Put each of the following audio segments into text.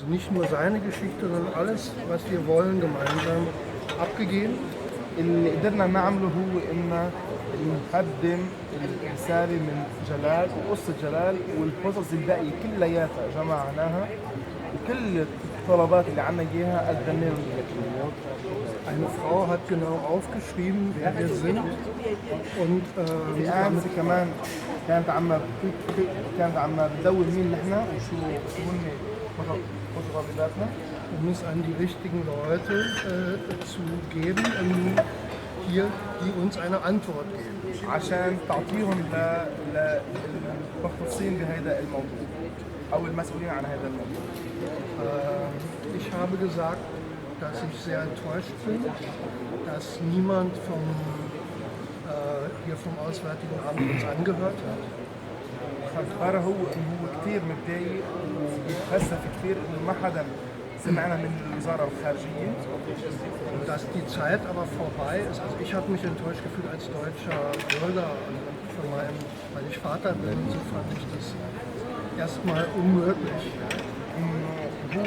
Also nicht nur seine Geschichte, sondern alles, was wir wollen, gemeinsam abgegeben. اللي قدرنا نعمله هو إن نقدم الرسالة من جلال وقصة جلال والقصص الباقية كلياتها جمعناها وكل الطلبات اللي عنا إياها قدمناهم للكلمات. Eine Frau hat genau aufgeschrieben, wer wir sind. Und في أمس كمان كانت عم بتدور مين نحن وشو هن متطلباتنا. um es an die richtigen Leute zu geben, hier, die uns eine Antwort geben. عشان تعطيهم للمختصين بهذا الموضوع أو المسؤولين عن هذا الموضوع. Ich habe gesagt, dass ich sehr enttäuscht bin, dass niemand hier vom Auswärtigen Amt uns angehört hat. فالقرار هو إنه هو كتير متضايق وبيتأسف كتير إنه ما حدا سمعنا من الوزارة الخارجية. Und dass die Zeit aber vorbei ist. Also ich habe mich enttäuscht gefühlt als deutscher Bürger, weil ich Vater bin, so fand ich das erstmal unmöglich. هو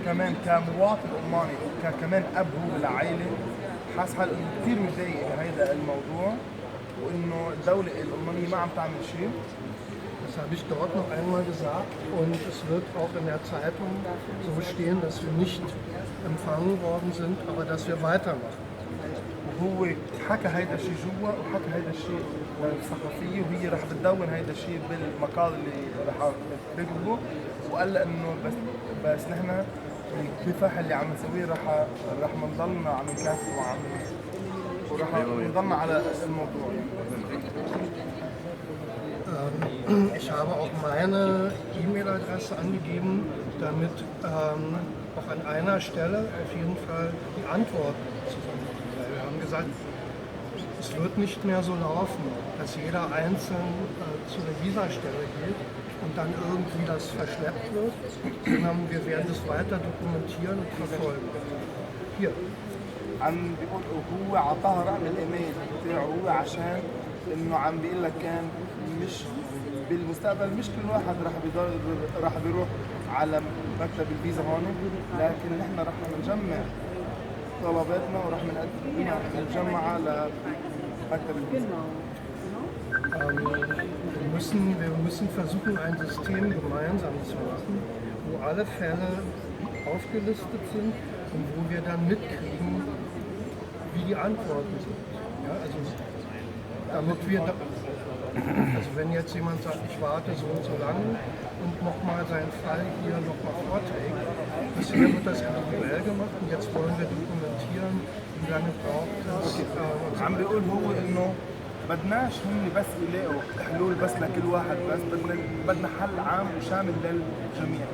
كمان كمواطن ألماني وكمان أب هو للعائلة حاس حاله إنه كتير متضايق بهذا الموضوع وإنه الدولة الألمانية ما عم تعمل شيء. Das habe ich dort noch einmal gesagt und es wird auch in der Zeitung so stehen, dass wir nicht empfangen worden sind, aber dass wir weitermachen. وهو حكى هيدا الشيء جوا وحكى هيدا الشيء للصحفية وهي رح بتدون هيدا الشيء بالمقال اللي رح تكتبه وقال لها إنه بس نحن الكفاح اللي عم نسويه رح نضلنا عم نكافح ورح نضلنا على الموضوع. Ich habe auch meine E-Mail-Adresse angegeben, damit auch an einer Stelle auf jeden Fall die Antwort zu finden. Weil wir haben gesagt, es wird nicht mehr so laufen, dass jeder einzeln zu der Visastelle geht und dann irgendwie das verschleppt wird, sondern wir werden es weiter dokumentieren und verfolgen. Hier. عم بيقول هو عطاها رقم الايميل بتاعه هو عشان انه عم بيقول لك كان مش بالمستقبل مش كل واحد راح بيروح على مكتب الفيزا هون لكن نحن راح نجمع طلباتنا وراح نجمعها لمكتب الفيزا. Wir müssen versuchen, ein System gemeinsam zu machen, wo alle Fälle aufgelistet sind und wo wir dann mitkriegen, wie die Antworten sind. Ja, also, damit wir also wenn jetzt jemand sagt, ich warte so und so lange und nochmal seinen Fall hier nochmal vorträgt, bisher wird das individuell gemacht und jetzt wollen wir dokumentieren, wie lange braucht es. عم بيقول هو انه بدناش هم بس يلاقوا حلول بس لكل واحد بس بدنا حل عام وشامل للجميع.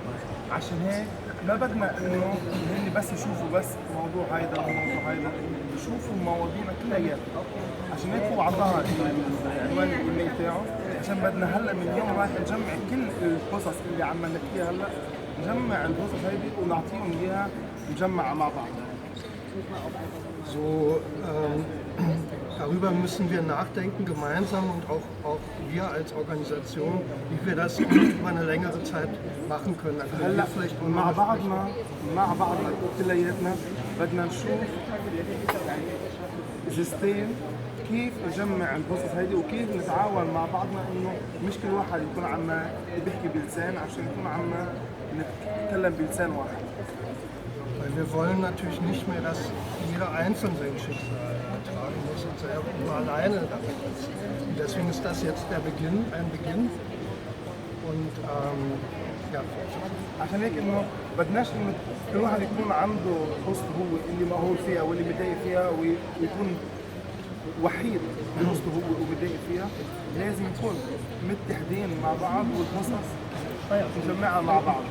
عشان هيك ما بدنا انه هن بس يشوفوا بس موضوع هيدا وموضوع هيدا يشوفوا المواضيع كلياتها. عشان هيك هو عطاها عنوان الايميل تاعه عشان بدنا هلا من اليوم رايح نجمع كل القصص اللي عم نحكيها هلا نجمع القصص هيدي ونعطيهم اياها مجمعه مع بعض. So, darüber müssen wir nachdenken, gemeinsam und auch wir als Organisation, wie wir das über eine längere Zeit machen können. هلا مع بعضنا كلياتنا بدنا نشوف سيستم كيف نجمع القصص هيدي وكيف نتعاون مع بعضنا انه مش كل واحد يكون عم بيحكي بلسان عشان يكون عم نتكلم بلسان واحد. Weil wir wollen natürlich nicht mehr, dass jeder einzeln sein Schicksal ertragen muss und selber nur alleine damit ist. Und deswegen ist das jetzt ein Beginn. Und ja. عشان هيك انه بدناش انه كل واحد يكون عنده قصته هو اللي مهول فيها واللي متضايق فيها ويكون وحيد بقصته هو ومتضايق فيها. لازم نكون متحدين مع بعض والقصص نجمعها مع بعض.